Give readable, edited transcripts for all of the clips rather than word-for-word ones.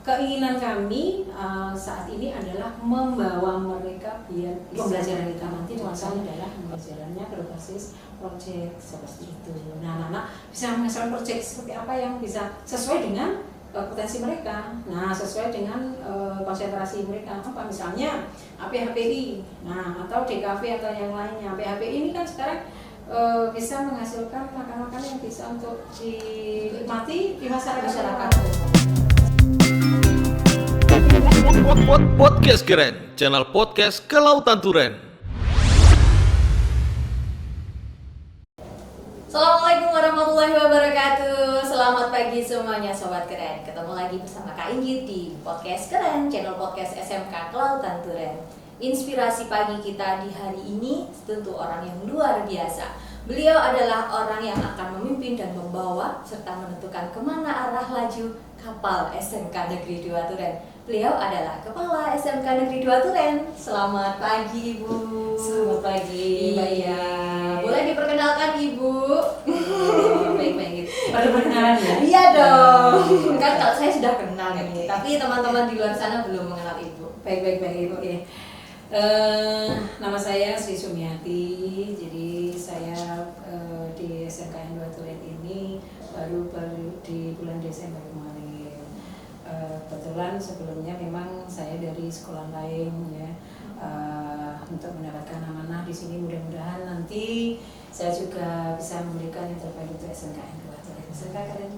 keinginan kami saat ini adalah membawa mereka biar pembelajaran kita nanti tujuannya adalah pembelajarannya berbasis proyek seperti itu. Nah, anak-anak bisa menghasilkan proyek seperti apa yang bisa sesuai dengan potensi mereka. Nah, sesuai dengan konsentrasi mereka. Apa misalnya APHPI, nah atau DKV atau yang lainnya. APHPI ini kan sekarang bisa menghasilkan makan-makan yang bisa untuk dinikmati di masyarakat. Podcast Keren, channel podcast Kelautan Turen. Assalamualaikum warahmatullahi wabarakatuh. Selamat pagi semuanya Sobat Keren. Ketemu lagi bersama Kak Inggit di Podcast Keren, channel podcast SMK Kelautan Turen. Inspirasi pagi kita di hari ini tentu orang yang luar biasa. Beliau adalah orang yang akan memimpin dan membawa serta menentukan kemana arah laju kapal SMK Negeri 2 Turen. Beliau adalah Kepala SMK Negeri 2 Turen. Selamat pagi Ibu. Selamat pagi Mbak Iya. Boleh diperkenalkan Ibu? Baik-baik. Pada perkenalan ya? Iya dong. Kan kalau saya sudah kenal nih, tapi teman-teman di luar sana belum mengenal Ibu. Baik. Oke. Nama saya Sri Sumiati. Jadi saya di SMKN 2 Turen ini baru di bulan Desember kemarin. Kebetulan sebelumnya memang saya dari sekolah lain ya, untuk mendapatkan amanah di sini. Mudah-mudahan nanti saya juga bisa memberikan yang terbaik untuk SMKN 2 Turen.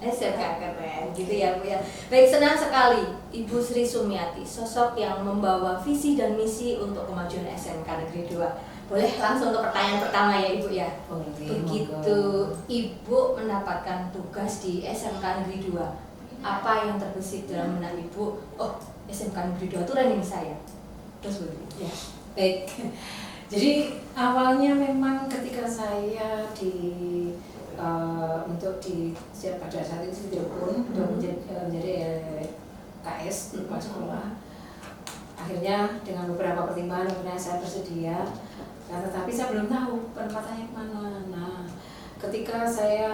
SMK Keren, gitu ya Bu ya. Baik, senang sekali Ibu Sri Sumiati, sosok yang membawa visi dan misi untuk kemajuan SMK Negeri 2. Boleh langsung untuk pertanyaan pertama ya Ibu ya. Begitu Ibu mendapatkan tugas di SMK Negeri 2, apa yang terbesit dalam benak Ibu? Oh, SMK Negeri 2 Turen ini saya. Terus begitu. Ya, baik. Jadi awalnya memang ketika saya pada saat itu ditelepon untuk menjadi KS kepala sekolah. Akhirnya dengan beberapa pertimbangan akhirnya saya bersedia. Tetapi saya belum tahu penempatannya kemana. Nah, ketika saya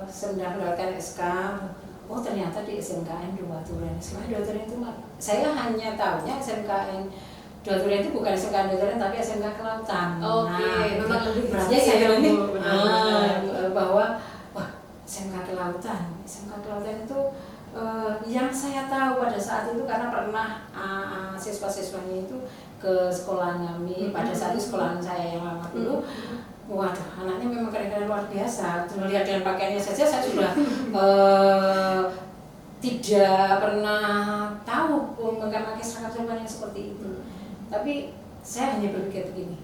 sedang mendapatkan SK, oh ternyata di SMKN 2 Turen. SMKN 2 Turen itu saya hanya tahunya SMKN 2 Turen itu bukan SMKN 2 Turen tapi SMK Kelautan. Oke, memang lebih berarti saya ini bahwa wah SMK Kelautan itu yang saya tahu pada saat itu karena pernah siswa-siswanya itu ke sekolah kami pada saat itu sekolahan saya yang lama dulu. Waduh, anaknya memang keren-keren luar biasa. Melihat dengan pakaiannya saja saya sudah tidak pernah tahu memakai seragam yang seperti itu. Tapi saya hanya berpikir begini,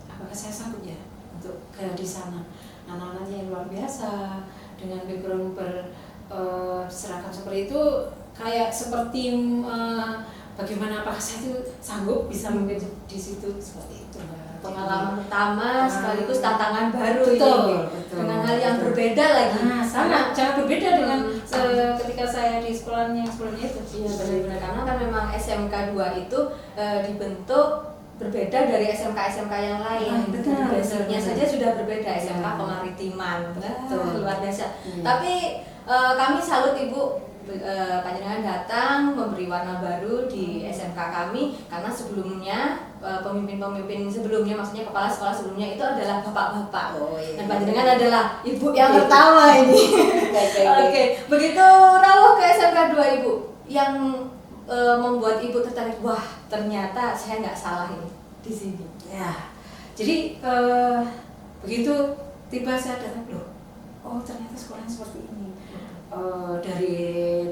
apakah saya sanggup ya untuk di sana? Anak-anaknya yang luar biasa dengan background seragam seperti itu, kayak seperti bagaimana apakah saya itu sanggup bisa memimpin di situ seperti itu. Pengalaman pertama sekaligus tantangan baru. Betul. Dengan hal yang berbeda lagi. Sangat berbeda dengan ketika saya di sekolahnya yang sebelumnya itu. Iya benar-benar, karena kan memang SMK 2 itu dibentuk berbeda dari SMK yang lain. Basicnya saja sudah berbeda. SMK kemaritiman. Luar biasa. Tapi kami salut Ibu, panjenengan datang memberi warna baru di SMK kami, karena sebelumnya pemimpin-pemimpin sebelumnya, maksudnya kepala sekolah sebelumnya itu adalah bapak-bapak. Dan panjenengan adalah ibu yang pertama ini. Oke, begitu rawuh ke SMK 2 Ibu, yang membuat Ibu tertarik, wah ternyata saya nggak salah ini di sini. Ya, jadi begitu tiba saya datang, loh, oh ternyata sekolahnya seperti ini. Dari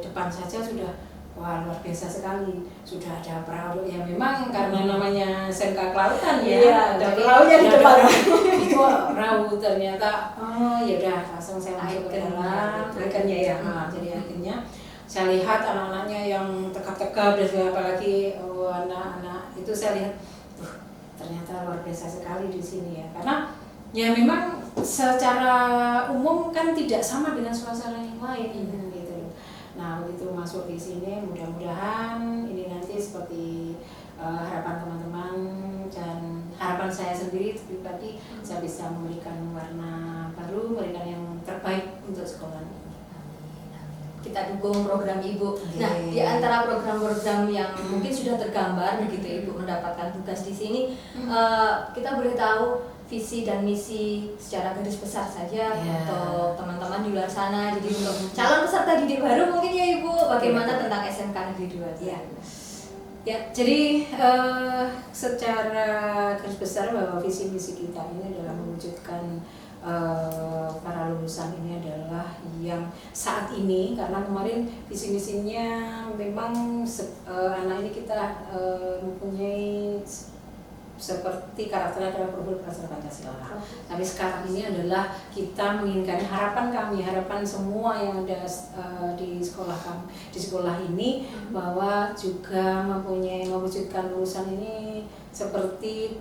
depan saja sudah wah luar biasa sekali, sudah ada perahu ya, memang karena namanya SMK Kelautan ya, ada perahunya di depan. Itu perahu ternyata, oh ya udah langsung saya masuk ke dalam akhirnya ya. Jadi akhirnya saya lihat anak-anaknya yang tegap-tegap dan apalagi anak-anak itu saya lihat, ternyata luar biasa sekali di sini ya, karena ya memang secara umum kan tidak sama dengan suasana yang lain gitu. Nah begitu masuk di sini, mudah-mudahan ini nanti seperti harapan teman-teman dan harapan saya sendiri pribadi, saya bisa memberikan warna baru, memberikan yang terbaik untuk sekolah ini. kita dukung program Ibu. Nah, di antara program-program yang mungkin sudah tergambar begitu Ibu mendapatkan tugas di sini, kita boleh tahu visi dan misi secara garis besar saja untuk teman-teman di luar sana. Jadi untuk calon peserta didik baru mungkin ya Ibu, bagaimana tentang SMK Negeri 2? Ya, jadi secara garis besar bahwa visi misi kita ini adalah mewujudkan para lulusan ini adalah yang saat ini, karena kemarin visi misinya memang anak ini kita mempunyai seperti karakternya adalah profil Prasaja Pancasila. Tapi sekarang ini adalah kita menginginkan harapan kami, harapan semua yang ada di sekolah kami, di sekolah ini, bahwa juga mewujudkan lulusan ini seperti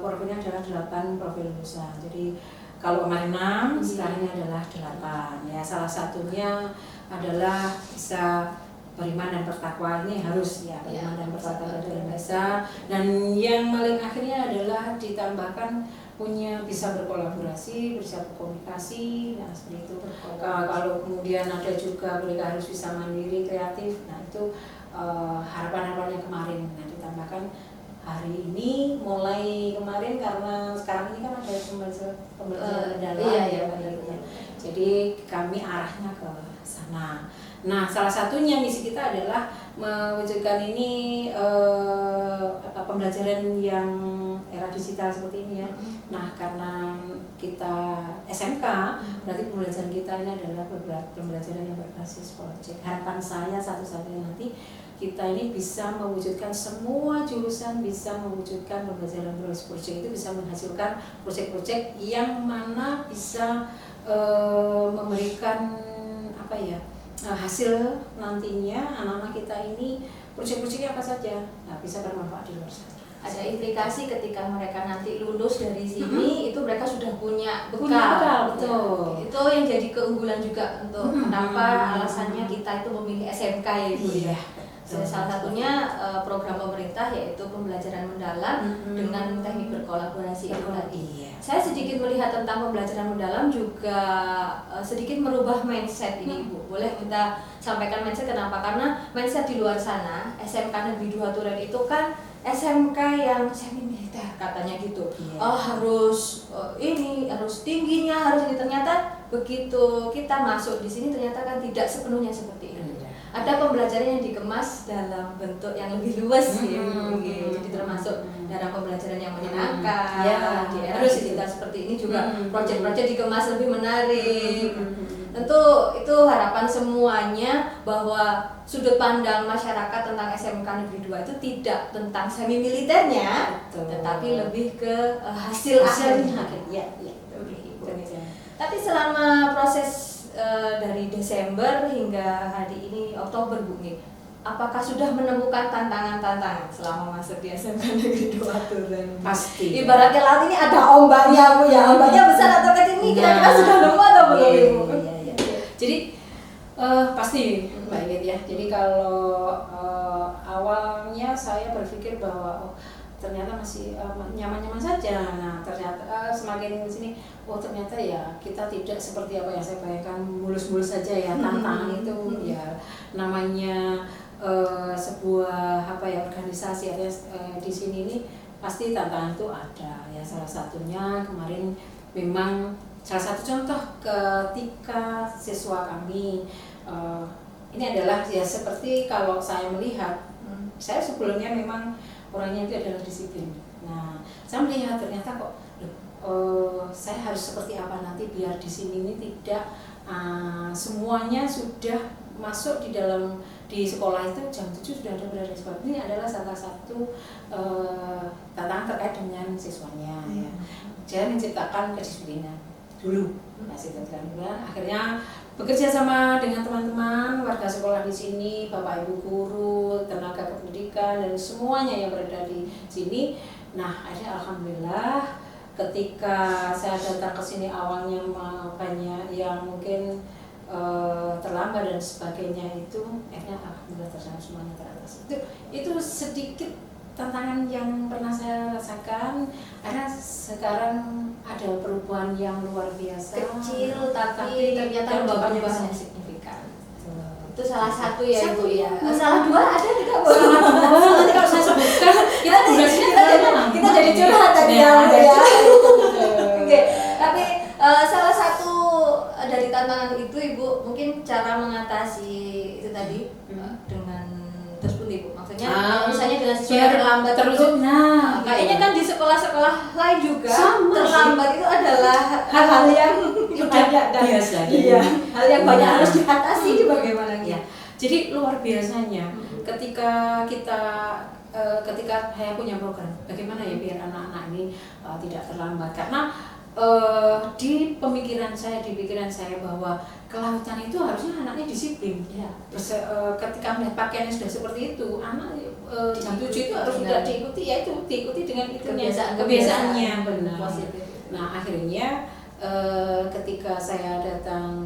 profilnya adalah 8 profil lulusan. Jadi kalau kemarin 6, sekarang ini adalah 8. Ya, salah satunya adalah bisa beriman dan bertakwa, ini harus ya beriman dan bertakwa dalam bahasa, dan yang paling akhirnya adalah ditambahkan punya bisa berkolaborasi, bisa berkomunikasi, nah seperti itu. Kalau kemudian ada juga mereka harus bisa mandiri, kreatif, nah itu harapan-harapannya kemarin. Nah ditambahkan hari ini, mulai kemarin karena sekarang ini kan ada pembelajaran mendalam, jadi kami arahnya ke sana. Nah, salah satunya misi kita adalah mewujudkan ini pembelajaran yang era digital seperti ini ya. Nah, karena kita SMK, berarti pembelajaran kita ini adalah pembelajaran yang berbasis proyek. Harapan saya satu-satunya nanti kita ini bisa mewujudkan semua jurusan, bisa mewujudkan pembelajaran berbasis proyek, itu bisa menghasilkan proyek-proyek yang mana bisa memberikan apa ya, hasil nantinya anak-anak kita ini proyek-proyeknya apa saja, nah bisa bermanfaat di luar sana. Ada implikasi ketika mereka nanti lulus dari sini, itu mereka sudah punya bekal. Betul. Ya, itu yang jadi keunggulan juga untuk kenapa alasannya kita itu memilih SMK ya Ibu ya. Salah satunya program pemerintah yaitu pembelajaran mendalam dengan teknik berkolaborasi itu tadi. Saya sedikit melihat tentang pembelajaran mendalam juga sedikit merubah mindset ini Ibu. Boleh kita sampaikan mindset kenapa? Karena mindset di luar sana SMK Negeri 2 Turen itu kan SMK yang semi militer katanya gitu. Harus ini, harus tingginya, harus ini. Ternyata begitu kita masuk di sini ternyata kan tidak sepenuhnya seperti itu. Ada pembelajaran yang dikemas dalam bentuk yang lebih luas jadi termasuk dalam pembelajaran yang menyenangkan. Di era digital seperti ini juga proyek-proyek dikemas lebih menarik. Tentu itu harapan semuanya bahwa sudut pandang masyarakat tentang SMK Negeri 2 itu tidak tentang semi militernya, tetapi lebih ke hasil akhirnya. Tapi selama proses dari Desember hingga hari ini Oktober Bu, apakah sudah menemukan tantangan-tantangan selama masuk di SMK Negeri 2 Turen? Pasti. Ibaratnya laut ini ada ombaknya Bu ya, ombaknya besar atau kecil ini kira-kira sudah nemu atau belum Ibu? Jadi pasti Mbak Ingrid ya. Jadi kalau awalnya saya berpikir bahwa ternyata masih nyaman-nyaman saja. Nah ternyata semakin di sini, ternyata ya kita tidak seperti apa yang saya bayangkan mulus-mulus saja ya. Tantangan itu ya namanya sebuah apa ya organisasi di sini ini pasti tantangan itu ada ya. Salah satunya kemarin memang salah satu contoh ketika siswa kami ini adalah ya seperti kalau saya melihat saya sebelumnya memang orangnya itu adalah disiplin. Nah, saya melihat ternyata kok saya harus seperti apa nanti biar di sini ini tidak semuanya sudah masuk di sekolah itu jam 7 sudah ada berada di sekolah. Ini adalah salah satu tantangan terkait dengan siswanya ya. Saya menciptakan kedisiplinan dulu. Akhirnya bekerja sama dengan teman-teman warga sekolah di sini, bapak ibu guru, tenaga kependidikan dan semuanya yang berada di sini. Nah, akhirnya alhamdulillah ketika saya datang ke sini awalnya banyak yang mungkin terlambat dan sebagainya, itu akhirnya alhamdulillah tersampai semuanya teratas. Itu sedikit tantangan yang pernah saya rasakan, karena sekarang ada perubahan yang luar biasa kecil tapi ternyata perubahan yang signifikan. Itu salah satu ya Satu, Ibu ya. ya. Salah dua ada tidak Bu? Salah dua, nanti kalau saya sebutkan kita durasinya kita jadi curhat tadi ya. Oke, tapi salah satu dari tantangan itu Ibu mungkin cara mengatasi itu tadi dengan terus pun Ibu. Maksudnya misalnya dengan sesuatu biar terlambat terus, itu. nah, Kayaknya kan di sekolah-sekolah lain juga sama terlambat itu adalah hal-hal yang banyak dan biasa. iya, hal yang banyak Iya. harus diatasi itu bagaimana Ya, jadi luar biasanya ketika saya punya program, bagaimana ya biar anak-anak ini tidak terlambat, karena di pikiran saya bahwa kelautan itu harusnya anaknya disiplin. Ya. Ketika melihat pakaiannya sudah seperti itu, anak jam 7 itu harus sudah diikuti, ya itu diikuti dengan itunya, kebiasaannya benar. Positif. Nah akhirnya ketika saya datang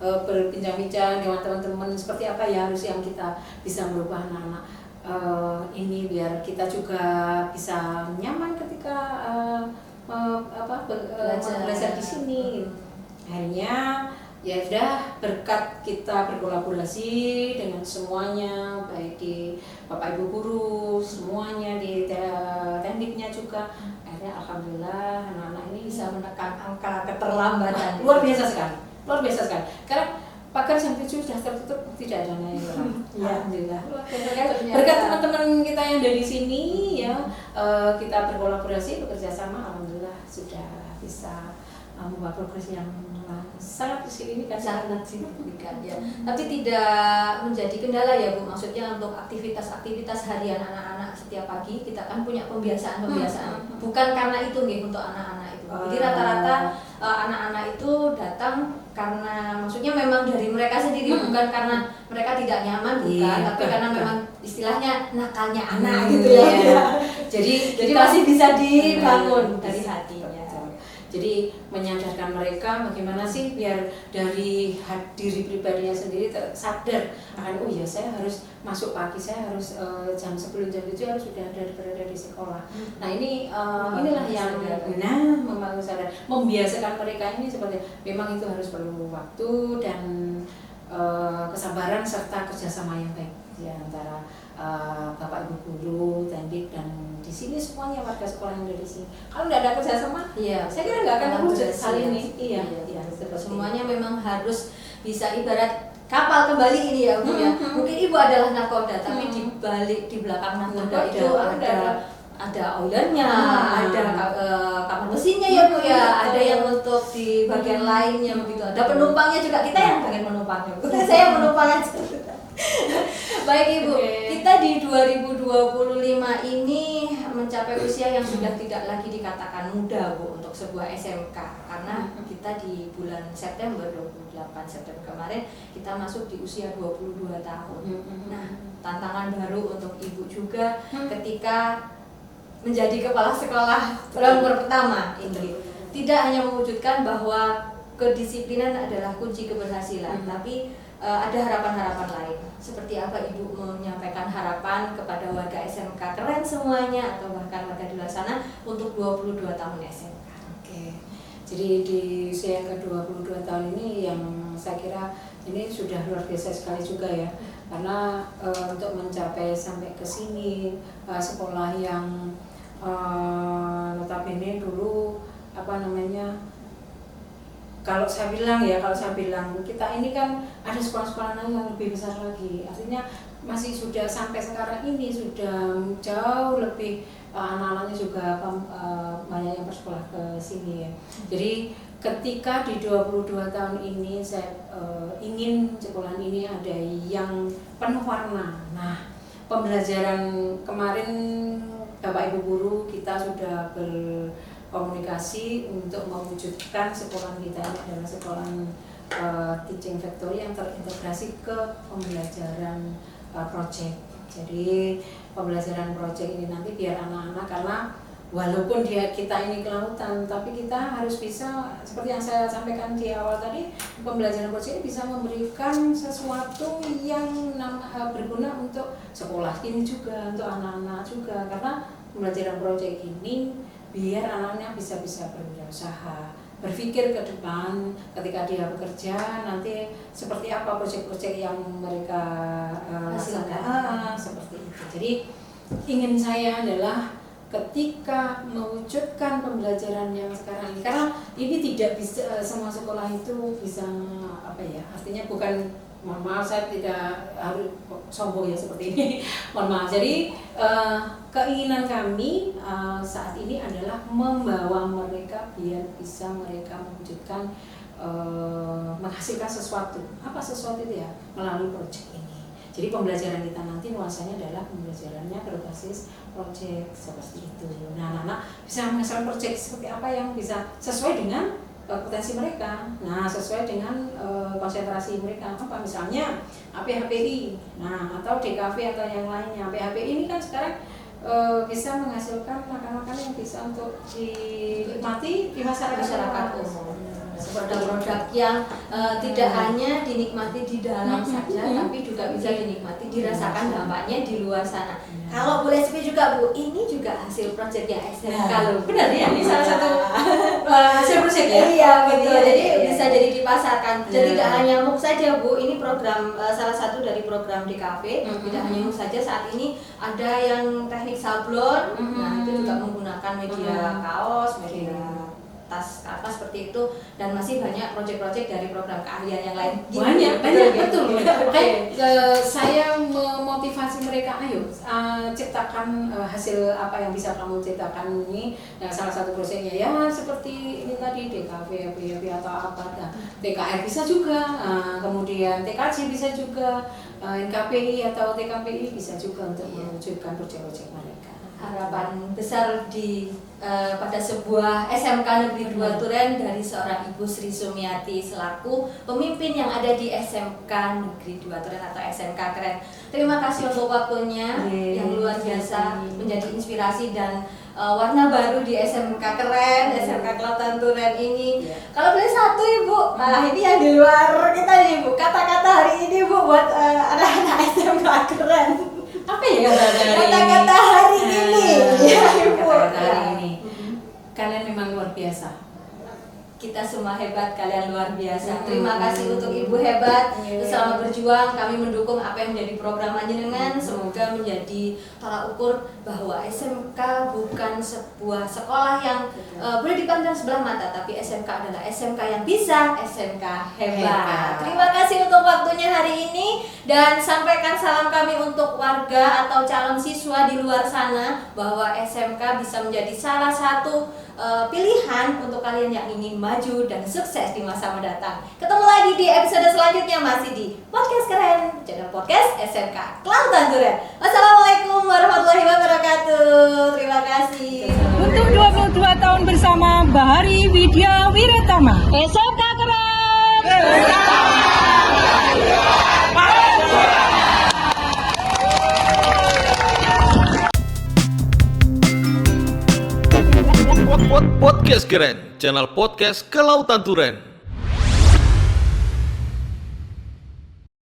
berbincang-bincang dengan teman-teman seperti apa ya harus yang kita bisa merubah anak-anak ini biar kita juga bisa nyaman ketika belajar di sini. Akhirnya ya sudah berkat kita berkolaborasi dengan semuanya, baik di Bapak Ibu guru semuanya, di tekniknya juga, akhirnya alhamdulillah anak-anak ini Bisa menekan angka keterlambatan. luar biasa sekali, karena pagar jam 7 sudah tertutup, tidak ada naik orang. Alhamdulillah. Berkat teman-teman kita yang dari sini ya, kita berkolaborasi, bekerja sama, alhamdulillah sudah bisa membuat progres yang sangat signifikan. Sangat signifikan ya. Tapi tidak menjadi kendala ya Bu. Maksudnya untuk aktivitas harian anak-anak setiap pagi kita kan punya pembiasaan. Bukan karena itu nih untuk anak-anak itu. Jadi rata-rata anak-anak itu datang karena maksudnya memang dari mereka sendiri, bukan karena mereka tidak nyaman, bukan, tapi karena memang istilahnya nakalnya anak gitu ya. Jadi masih bisa dibangun dari hatinya. Jadi menyadarkan mereka bagaimana sih biar dari diri pribadinya sendiri sadar akan oh ya saya harus masuk pagi, saya harus jam 10 jam 7 harus sudah berada di sekolah. Nah ini inilah yang membangun sadar, membiasakan mereka ini seperti memang itu harus perlu waktu dan kesabaran serta kerjasama yang baik ya antara Bapak Ibu guru, teknik dan di sini semuanya warga sekolah yang dari sini. Kalau nggak ada kerjasama, saya kira nggak akan terwujud hal ini. Iya, semuanya memang harus bisa ibarat kapal kembali ini ya Bu ya. Mungkin Ibu adalah nakoda, tapi di belakang nakoda itu ada oilernya, ada kamar mesinnya ya Bu ya, ada yang untuk di bagian lainnya begitu. Ada penumpangnya juga, kita yang bagian penumpangnya. Saya penumpangnya. Baik Ibu, kita di 2025 ini mencapai usia yang sudah tidak lagi dikatakan muda Bu untuk sebuah SMK, karena kita di bulan September 28 September kemarin kita masuk di usia 22 tahun. Nah, tantangan baru untuk Ibu juga ketika menjadi kepala sekolah pertama ini tidak hanya mewujudkan bahwa kedisiplinan adalah kunci keberhasilan, tapi ada harapan-harapan lain. Seperti apa Ibu menyampaikan harapan kepada warga SMK keren semuanya atau bahkan warga di luar sana untuk 22 tahun SMK? Oke. Jadi di usia yang ke-22 tahun ini yang saya kira ini sudah luar biasa sekali juga ya. Karena untuk mencapai sampai ke sini sekolah yang notabene dulu kalau saya bilang kita ini kan ada sekolah-sekolah lain yang lebih besar lagi, artinya masih sudah sampai sekarang ini sudah jauh lebih anak-anaknya juga banyak yang bersekolah ke sini ya. Jadi ketika di 22 tahun ini saya ingin sekolah ini ada yang penuh warna. Nah, pembelajaran kemarin Bapak Ibu guru kita sudah berkomunikasi untuk mewujudkan sekolah kita ini adalah sekolah teaching factory yang terintegrasi ke pembelajaran project. Jadi pembelajaran project ini nanti biar anak-anak, karena walaupun kita ini kelautan, tapi kita harus bisa seperti yang saya sampaikan di awal tadi, pembelajaran project ini bisa memberikan sesuatu yang berguna untuk sekolah ini juga, untuk anak-anak juga, karena pembelajaran project ini biar anak-anaknya bisa berwirausaha, berpikir ke depan ketika dia bekerja nanti seperti apa proyek-proyek yang mereka laksanakan, seperti itu. Jadi ingin saya adalah ketika mewujudkan pembelajaran yang sekarang ini, karena ini tidak bisa semua sekolah itu bisa artinya bukan, mohon maaf saya tidak harus sombong ya seperti ini, mohon maaf. Jadi keinginan kami saat ini adalah membawa mereka biar bisa mereka mewujudkan menghasilkan sesuatu. Apa sesuatu itu ya? Melalui proyek ini. Jadi pembelajaran kita nanti nuansanya adalah pembelajarannya berbasis proyek seperti itu. Nah, anak-anak bisa menghasilkan proyek seperti apa yang bisa sesuai dengan potensi mereka. Nah, sesuai dengan konsentrasi mereka. Apa misalnya APHPI, nah atau DKV atau yang lainnya. APHPI ini kan sekarang bisa menghasilkan makan-makan yang bisa untuk dinikmati di masyarakat umum. Produk-produk yang tidak hanya dinikmati di dalam saja, tapi juga bisa dinikmati, dirasakan dampaknya di luar sana. Kalau boleh SP juga Bu, ini juga hasil proyeknya SMK loh. Benar ya, ini salah satu hasil proyek ya. Iya betul. Jadi bisa jadi dipasarkan. Jadi tidak hanya MOOC saja Bu, ini program salah satu dari program di kafe. Tidak hanya MOOC saja, saat ini ada yang teknik sablon. Nah itu juga menggunakan media kaos, media tas kertas seperti itu, dan masih banyak proyek-proyek dari program keahlian yang lain. Banyak betul. Saya memotivasi mereka, ayo ciptakan hasil apa yang bisa kamu ciptakan ini. Nah, salah satu proyeknya ya seperti ini tadi DKV, PHP atau apa, TKR bisa juga, kemudian TKJ bisa juga, NKPI atau TKPI bisa juga untuk mewujudkan proyek-proyek mereka. Harapan besar pada sebuah SMK Negeri 2 Turen dari seorang Ibu Sri Sumiati selaku pemimpin yang ada di SMK Negeri 2 Turen atau SMK Keren. Terima kasih untuk waktunya yang luar biasa, menjadi inspirasi dan warna baru di SMK Keren, SMK Kelautan Turen ini. Kalau boleh satu Ibu, malah ini yang di luar kita nih Bu, kata-kata hari ini Bu buat anak-anak SMK Keren. Apa ya kata-kata hari ini? Kata-kata hari ini. Kalian memang luar biasa. Kita semua hebat, kalian luar biasa. Terima kasih untuk Ibu hebat. Selamat berjuang, kami mendukung apa yang menjadi program Panjenengan. Semoga menjadi tolak ukur bahwa SMK bukan sebuah sekolah yang boleh dipandang sebelah mata, tapi SMK adalah SMK yang bisa, SMK hebat. Terima kasih untuk waktunya hari ini, dan sampaikan salam kami untuk warga atau calon siswa di luar sana bahwa SMK bisa menjadi salah satu pilihan untuk kalian yang ingin maju dan sukses di masa mendatang. Ketemu lagi di episode selanjutnya, masih di Podcast Keren, channel podcast SMK Kelautan Turen. Wassalamualaikum warahmatullahi wabarakatuh. Terima kasih. Untuk 22 tahun bersama Bahari Widya Wiratama, SMK Keren. Podcast Keren, channel podcast Kelautan Turen.